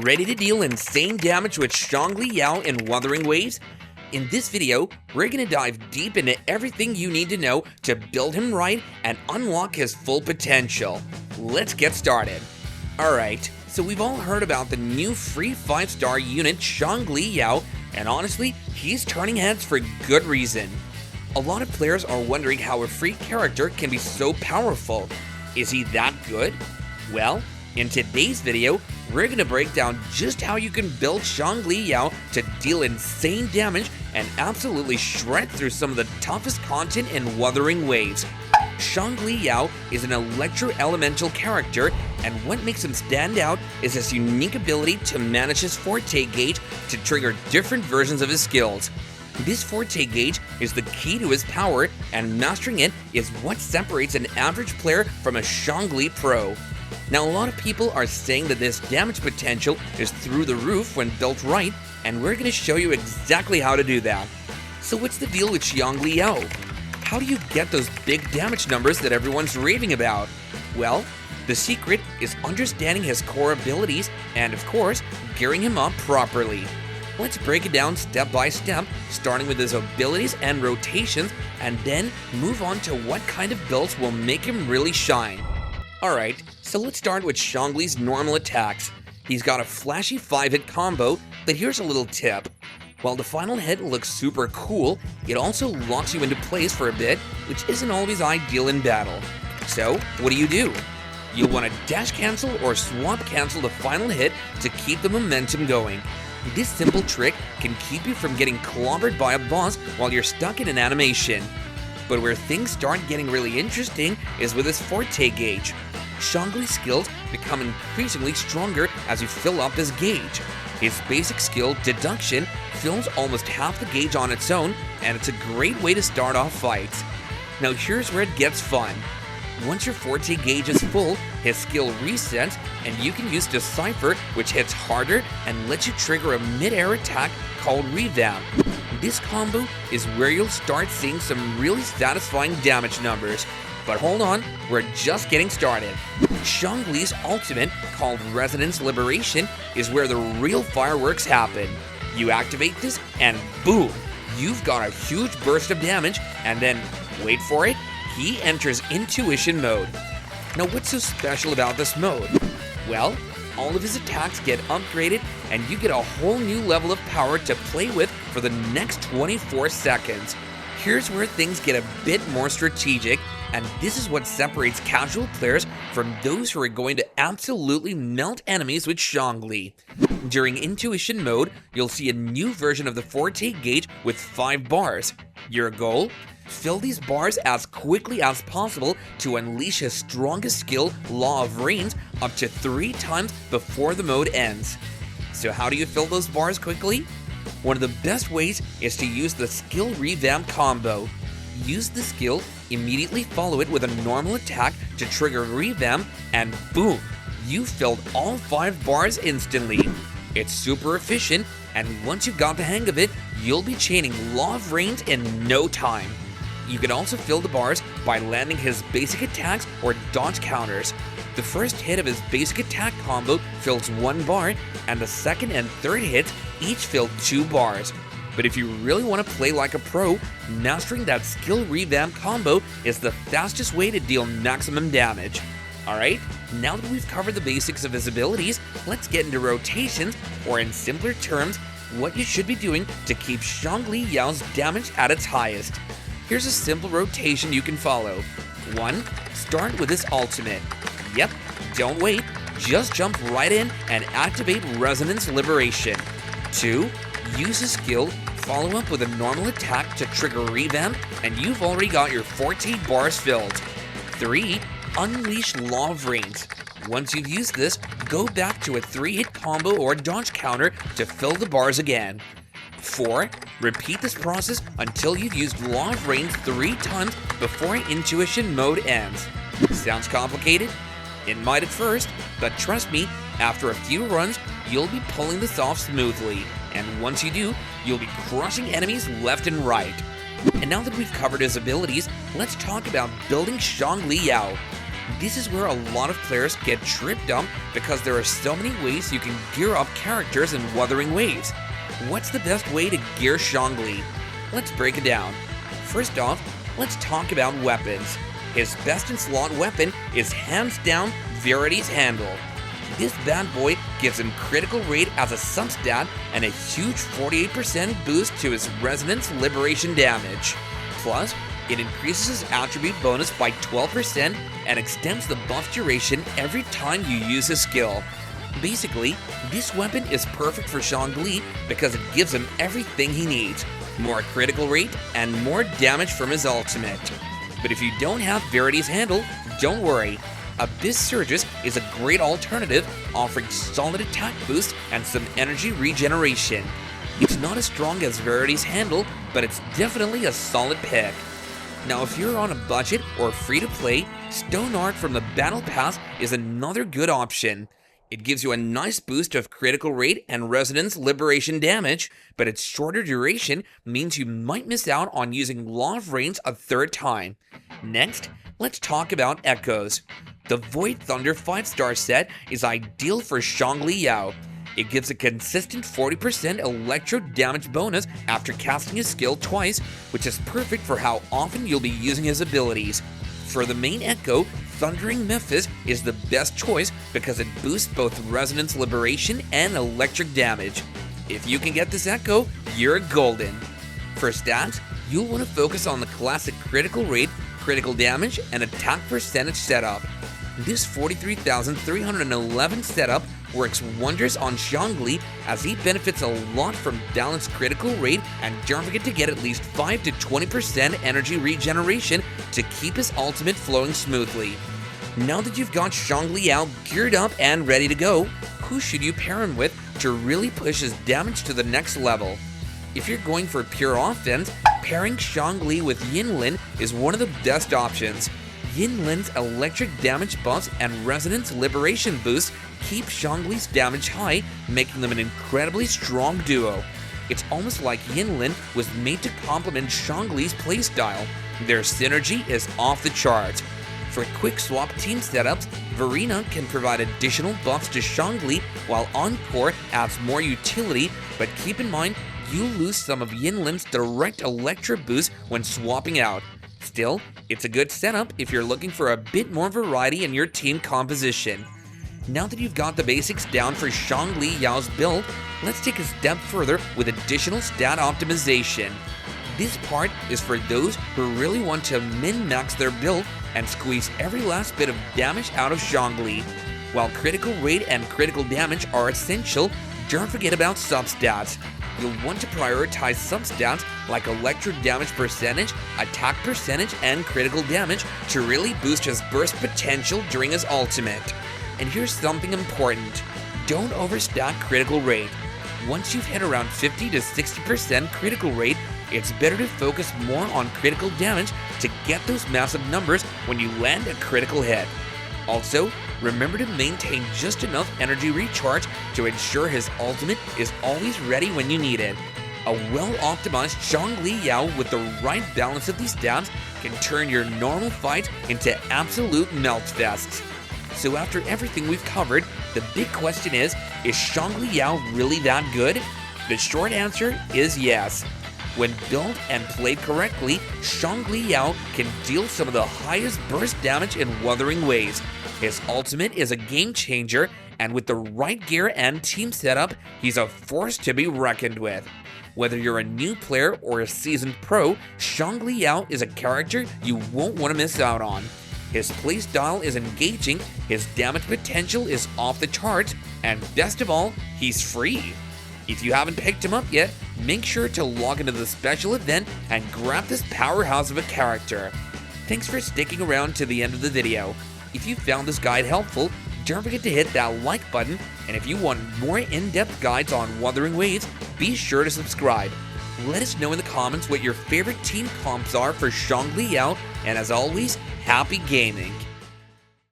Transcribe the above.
Ready to deal insane damage with Xiangli Yao in Wuthering waves? In this video, we're going to dive deep into everything you need to know to build him right and unlock his full potential. Let's get started. Alright, so we've all heard about the new free 5-star unit Xiangli Yao, and honestly, he's turning heads for good reason. A lot of players are wondering how a free character can be so powerful. Is he that good? Well, in today's video, we're going to break down just how you can build Xiangli Yao to deal insane damage and absolutely shred through some of the toughest content in Wuthering waves. Xiangli Yao is an electro-elemental character, and what makes him stand out is his unique ability to manage his forte gauge to trigger different versions of his skills. This forte gauge is the key to his power, and mastering it is what separates an average player from a Xiangli pro. Now, a lot of people are saying that this damage potential is through the roof when built right, and we're going to show you exactly how to do that. So what's the deal with Xiangli Yao? How do you get those big damage numbers that everyone's raving about? Well, the secret is understanding his core abilities and, of course, gearing him up properly. Let's break it down step by step, starting with his abilities and rotations, and then move on to what kind of builds will make him really shine. Alright, so let's start with Xiangli's normal attacks. He's got a flashy 5-hit combo, but here's a little tip. While the final hit looks super cool, it also locks you into place for a bit, which isn't always ideal in battle. So, what do? You'll want to dash cancel or swap cancel the final hit to keep the momentum going. This simple trick can keep you from getting clobbered by a boss while you're stuck in an animation. But where things start getting really interesting is with his forte gauge. Xiangli's skills become increasingly stronger as you fill up his gauge. His basic skill, Deduction, fills almost half the gauge on its own, and it's a great way to start off fights. Now here's where it gets fun. Once your forte gauge is full, his skill resets, and you can use Decipher, which hits harder and lets you trigger a mid-air attack called Revamp. This combo is where you'll start seeing some really satisfying damage numbers. But hold on, we're just getting started. Xiangli's ultimate, called Resonance Liberation, is where the real fireworks happen. You activate this and boom, you've got a huge burst of damage, and then, wait for it, he enters Intuition mode. Now what's so special about this mode? Well, all of his attacks get upgraded, and you get a whole new level of power to play with for the next 24 seconds. Here's where things get a bit more strategic, and this is what separates casual players from those who are going to absolutely melt enemies with Xiangli. During Intuition mode, you'll see a new version of the forte gauge with 5 bars. Your goal? Fill these bars as quickly as possible to unleash his strongest skill, Law of Rains, up to 3 times before the mode ends. So how do you fill those bars quickly? One of the best ways is to use the skill Revamp combo. Use the skill, immediately follow it with a normal attack to trigger Revamp, and boom, you filled all 5 bars instantly. It's super efficient, and once you've got the hang of it, you'll be chaining Law of Rains in no time. You can also fill the bars by landing his basic attacks or dodge counters. The first hit of his basic attack combo fills 1 bar, and the second and third hits each fill 2 bars. But if you really want to play like a pro, mastering that skill Revamp combo is the fastest way to deal maximum damage. Alright, now that we've covered the basics of his abilities, let's get into rotations, or in simpler terms, what you should be doing to keep Xiangli Yao's damage at its highest. Here's a simple rotation you can follow. 1. Start with his ultimate. Yep, don't wait, just jump right in and activate Resonance Liberation. 2. Use his skill, follow up with a normal attack to trigger Revamp, and you've already got your 14 bars filled. 3. Unleash Law of Rains. Once you've used this, go back to a 3-hit combo or dodge counter to fill the bars again. 4. Repeat this process until you've used Law of Rains 3 times before Intuition mode ends. Sounds complicated? It might at first, but trust me, after a few runs, you'll be pulling this off smoothly, and once you do, you'll be crushing enemies left and right. And now that we've covered his abilities, let's talk about building Xiangli Yao. This is where a lot of players get tripped up because there are so many ways you can gear up characters in Wuthering Waves. What's the best way to gear Xiangli? Let's break it down. First off, let's talk about weapons. His best in slot weapon is hands down Verity's Handle. This bad boy gives him critical rate as a substat and a huge 48% boost to his resonance liberation damage. Plus, it increases his attribute bonus by 12% and extends the buff duration every time you use his skill. Basically, this weapon is perfect for Xiangli because it gives him everything he needs: more critical rate and more damage from his ultimate. But if you don't have Verity's Handle, don't worry. Abyss Surges is a great alternative, offering solid attack boost and some energy regeneration. It's not as strong as Verity's Handle, but it's definitely a solid pick. Now if you're on a budget or free to play, Stone Art from the Battle Pass is another good option. It gives you a nice boost of critical rate and resonance liberation damage, but its shorter duration means you might miss out on using Law of Rains a third time. Next, let's talk about Echoes. The Void Thunder 5-star set is ideal for Xiangli Yao. It gives a consistent 40% electro damage bonus after casting his skill twice, which is perfect for how often you'll be using his abilities. For the main Echo, Thundering Memphis is the best choice because it boosts both resonance liberation and electric damage. If you can get this Echo, you're golden. For stats, you'll want to focus on the classic critical rate, critical damage, and attack percentage setup. This 43,311 setup works wonders on Xiangli as he benefits a lot from balanced critical rate, and don't forget to get at least 5 to 20% energy regeneration to keep his ultimate flowing smoothly. Now that you've got Xiangli Yao geared up and ready to go, who should you pair him with to really push his damage to the next level? If you're going for pure offense, pairing Xiangli with Yinlin is one of the best options. Yinlin's electric damage buffs and resonance liberation boosts keep Xiangli's damage high, making them an incredibly strong duo. It's almost like Yinlin was made to complement Xiangli's playstyle. Their synergy is off the charts. For quick swap team setups, Verena can provide additional buffs to Xiangli, while Encore adds more utility, but keep in mind you lose some of Yinlin's direct Electro boost when swapping out. Still, it's a good setup if you're looking for a bit more variety in your team composition. Now that you've got the basics down for Xiangli Yao's build, let's take a step further with additional stat optimization. This part is for those who really want to min-max their build and squeeze every last bit of damage out of Xiangli. While critical rate and critical damage are essential, don't forget about substats. You'll want to prioritize substats like electro damage percentage, attack percentage, and critical damage to really boost his burst potential during his ultimate. And here's something important: don't overstack critical rate. Once you've hit around 50 to 60% critical rate, it's better to focus more on critical damage to get those massive numbers when you land a critical hit. Also, remember to maintain just enough energy recharge to ensure his ultimate is always ready when you need it. A well-optimized Xiangli Yao with the right balance of these stats can turn your normal fight into absolute meltfests. So after everything we've covered, the big question is Xiangli Yao really that good? The short answer is yes. When built and played correctly, Xiangli Yao can deal some of the highest burst damage in Wuthering Waves. His ultimate is a game changer, and with the right gear and team setup, he's a force to be reckoned with. Whether you're a new player or a seasoned pro, Xiangli Yao is a character you won't want to miss out on. His playstyle is engaging, his damage potential is off the charts, and best of all, he's free. If you haven't picked him up yet, make sure to log into the special event and grab this powerhouse of a character. Thanks for sticking around to the end of the video. If you found this guide helpful, don't forget to hit that like button, and if you want more in-depth guides on Wuthering Waves, be sure to subscribe. Let us know in the comments what your favorite team comps are for Xiangli Yao, and as always, happy gaming!